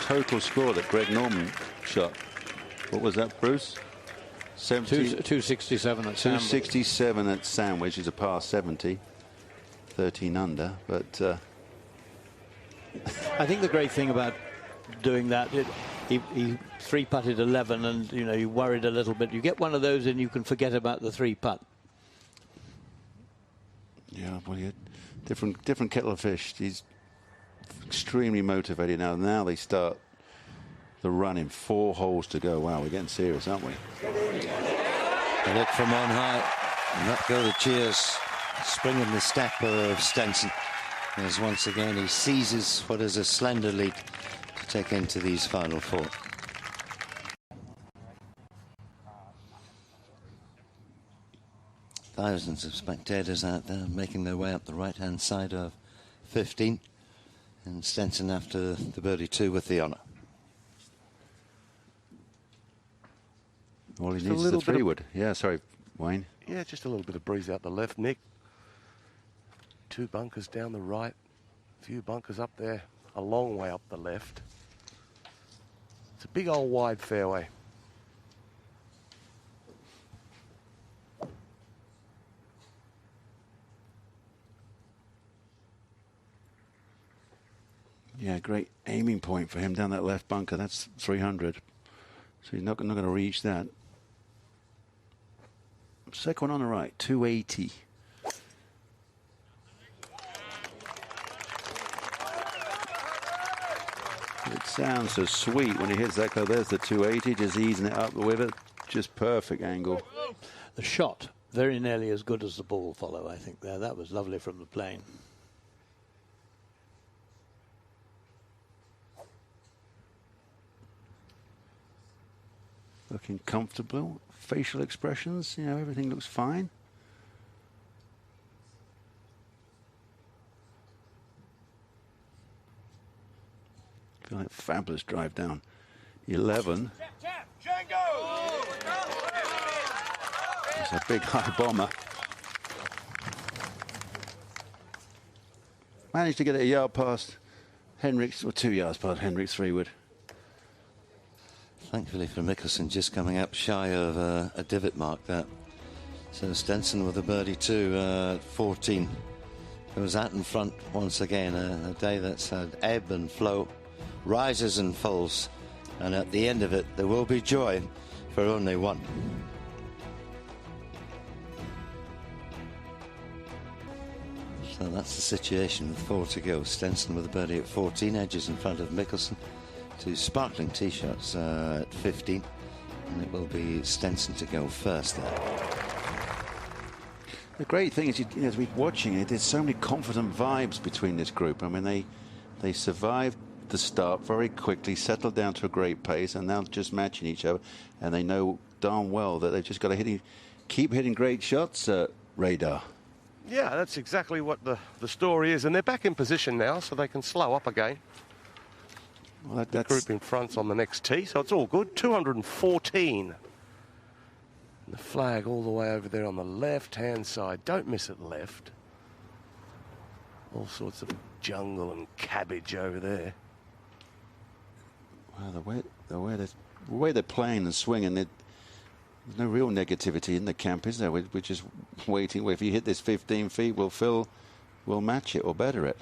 total score that Greg Norman shot. What was that, Bruce? 267 at Sandwich. 267 at Sandwich is a par 70. 13 under, but I think the great thing about doing that, he three-putted 11, and you know, you worried a little bit. You get one of those and you can forget about the three-putt. Yeah, well, different kettle of fish. He's extremely motivated now. Now they start the run in 4 holes to go. Wow, we're getting serious, aren't we? A look from on high, and up go the cheers. Spring in the step of Stenson, as once again he seizes what is a slender lead to take into these final 4. Thousands of spectators out there making their way up the right-hand side of 15, and Stenson after the birdie 2 with the honour. All he needs is the 3-wood. Yeah, sorry, Wayne. Yeah, just a little bit of breeze out the left, Nick. 2 bunkers down the right, a few bunkers up there, a long way up the left. It's a big old wide fairway. Yeah, great aiming point for him down that left bunker. That's 300. So he's not going to reach that. Second one on the right, 280. It sounds so sweet when he hits that club. There's the 280, just easing it up with it. Just perfect angle. The shot, very nearly as good as the ball follow, I think, there. That was lovely from the plane. Looking comfortable. Facial expressions, you know, everything looks fine. Feel like fabulous drive down 11. It's a big high bomber. Managed to get it a yard past Henrik's, or 2 yards past Henrik's 3-wood. Thankfully for Mickelson, just coming up shy of a divot mark there. So Stenson with a birdie 2, 14. Goes out in front once again. A day that's had ebb and flow, rises and falls, and at the end of it there will be joy for only one. So that's the situation with 4 to go. Stenson with a birdie at 14, edges in front of Mickelson. 2 sparkling tee shots at 15, and it will be Stenson to go first there. The great thing is, as we're watching it, there's so many confident vibes between this group. I mean, they survived the start very quickly, settled down to a great pace, and now just matching each other. And they know darn well that they've just got to keep hitting great shots, Radar. Yeah, that's exactly what the story is. And they're back in position now, so they can slow up again. Well, the group in front's on the next tee, so it's all good. 214. And the flag all the way over there on the left-hand side. Don't miss it left. All sorts of jungle and cabbage over there. Wow, the way they're playing and swinging, there's no real negativity in the camp, is there? We're just waiting. If you hit this 15 feet, we'll match it or better it.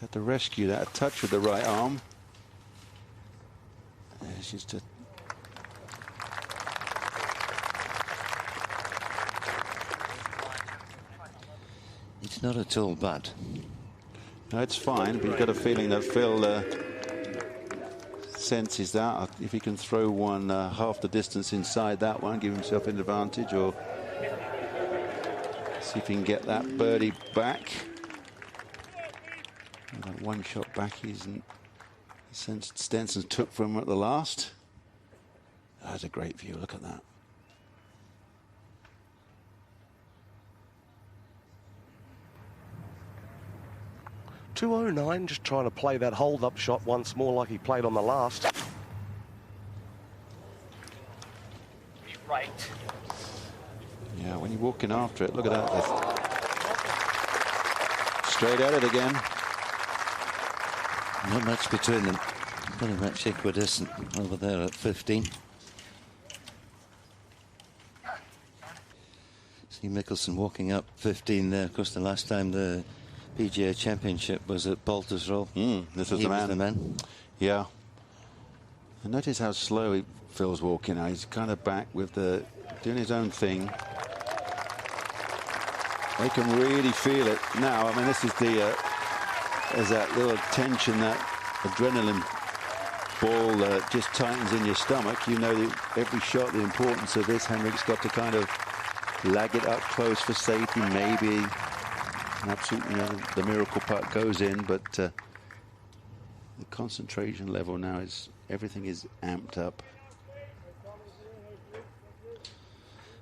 Had to rescue that, a touch with the right arm. It's just a... It's not at all bad. No, it's fine, but you've got a feeling that Phil senses that. If he can throw one half the distance inside that one, give himself an advantage, or see if he can get that birdie back. That one shot back isn't since Stenson took from him at the last. That's a great view. Look at that. .209, just trying to play that hold-up shot once more like he played on the last. Right. Yeah, when you're walking after it, look at that. Straight at it again. Not much between them. Pretty much equidistant over there at 15. See Mickelson walking up 15 there. Of course, the last time the PGA Championship was at Baltusrol. This was He the man. was the man. Yeah. And notice how slow he feels walking now. He's kind of back with doing his own thing. They can really feel it now. I mean, this is there's that little tension, that adrenaline ball just tightens in your stomach. You know that every shot, the importance of this. Henrik's got to kind of lag it up close for safety. Maybe an absolute, the miracle putt goes in, but the concentration level now is, everything is amped up.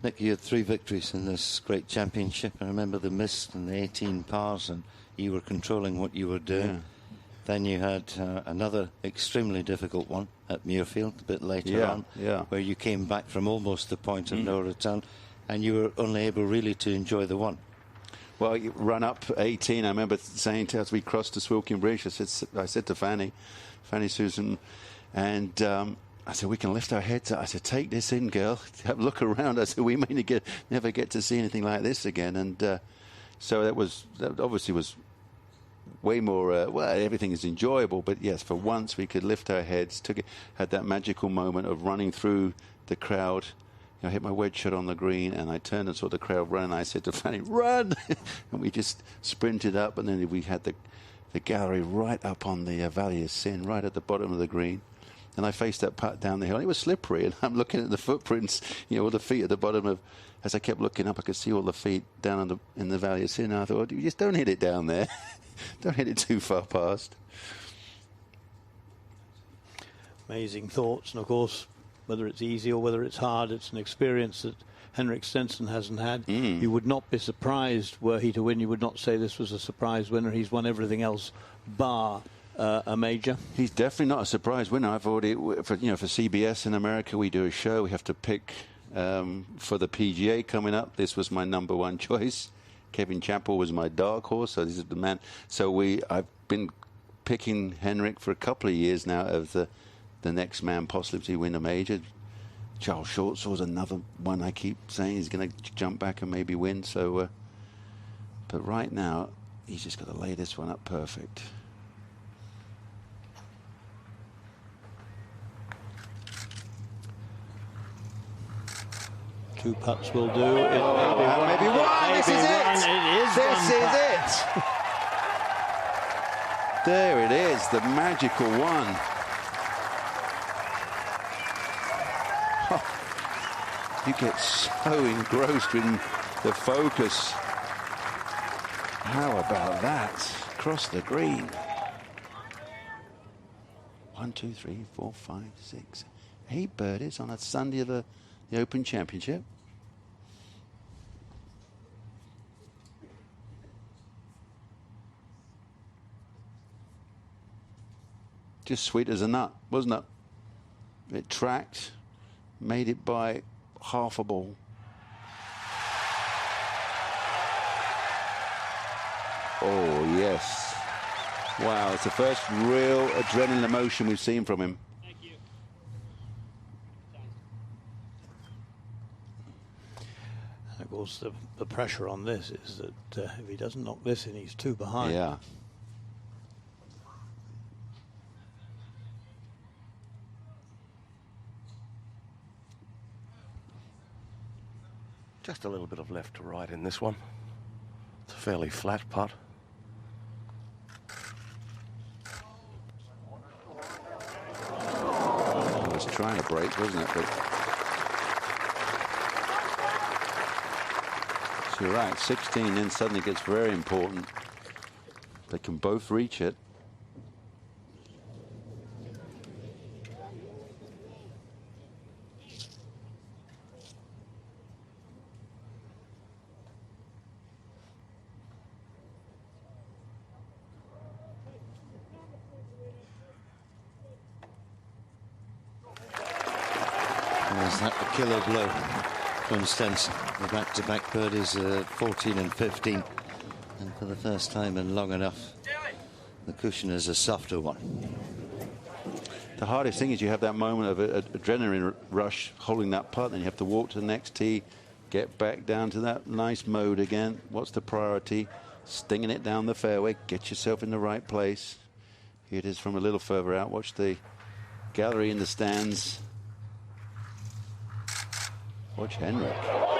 Nick, you had 3 victories in this great championship. I remember the mist and the 18 pars, and you were controlling what you were doing. Yeah. Then you had another extremely difficult one at Muirfield a bit later on, where you came back from almost the point of no return, and you were only able really to enjoy the one. Well, you run up 18. I remember saying as we crossed the Swilkin Bridge, I said to Fanny Susan, and I said, we can lift our heads up. I said, take this in, girl. Have a look around. I said, we may never get to see anything like this again. And so that obviously was way more, well, everything is enjoyable. But yes, for once we could lift our heads, had that magical moment of running through the crowd. I hit my wedge shot on the green, and I turned and saw the crowd run. And I said to Fanny, run! And we just sprinted up, and then we had the gallery right up on the Valley of Sin, right at the bottom of the green. And I faced that putt down the hill. It was slippery, and I'm looking at the footprints, all the feet at the bottom of. As I kept looking up, I could see all the feet down in the Valley of Sin. And I thought, you just don't hit it down there. Don't hit it too far past. Amazing thoughts, and of course, whether it's easy or whether it's hard, it's an experience that Enrik Stenson hasn't had. You would not be surprised were he to win. You would not say this was a surprise winner. He's won everything else bar a major. He's definitely not a surprise winner. I've already, for CBS in America, we do a show. We have to pick for the PGA coming up. This was my #1 choice. Kevin Chappell was my dark horse, so this is the man. So I've been picking Henrik for a couple of years now as the next man possibly to win a major. Charles Schwartz's another one I keep saying he's going to jump back and maybe win. So, but right now he's just got to lay this one up perfect. Two putts will do. Maybe one. This is it. This is it. There it is, the magical one. You get so engrossed in the focus. How about that? Across the green. 1, 2, 3, 4, 5, 6, 8 birdies on a Sunday of the Open Championship. Just sweet as a nut, wasn't it? It tracked, made it by half a ball. Oh, yes. Wow, it's the first real adrenaline emotion we've seen from him. Thank you. And of course, the pressure on this is that if he doesn't knock this in, he's 2 behind. Yeah. Just a little bit of left to right in this one. It's a fairly flat putt. It was trying to break, wasn't it? But so you're right, 16 then suddenly gets very important. They can both reach it. Was that the killer blow? from Stenson. The back-to-back birdies, 14 and 15. And for the first time in long enough, the cushion is a softer one. The hardest thing is you have that moment of an adrenaline rush holding that putt, and you have to walk to the next tee, get back down to that nice mode again. What's the priority? Stinging it down the fairway, get yourself in the right place. Here it is from a little further out. Watch the gallery in the stands. Watch Enrik.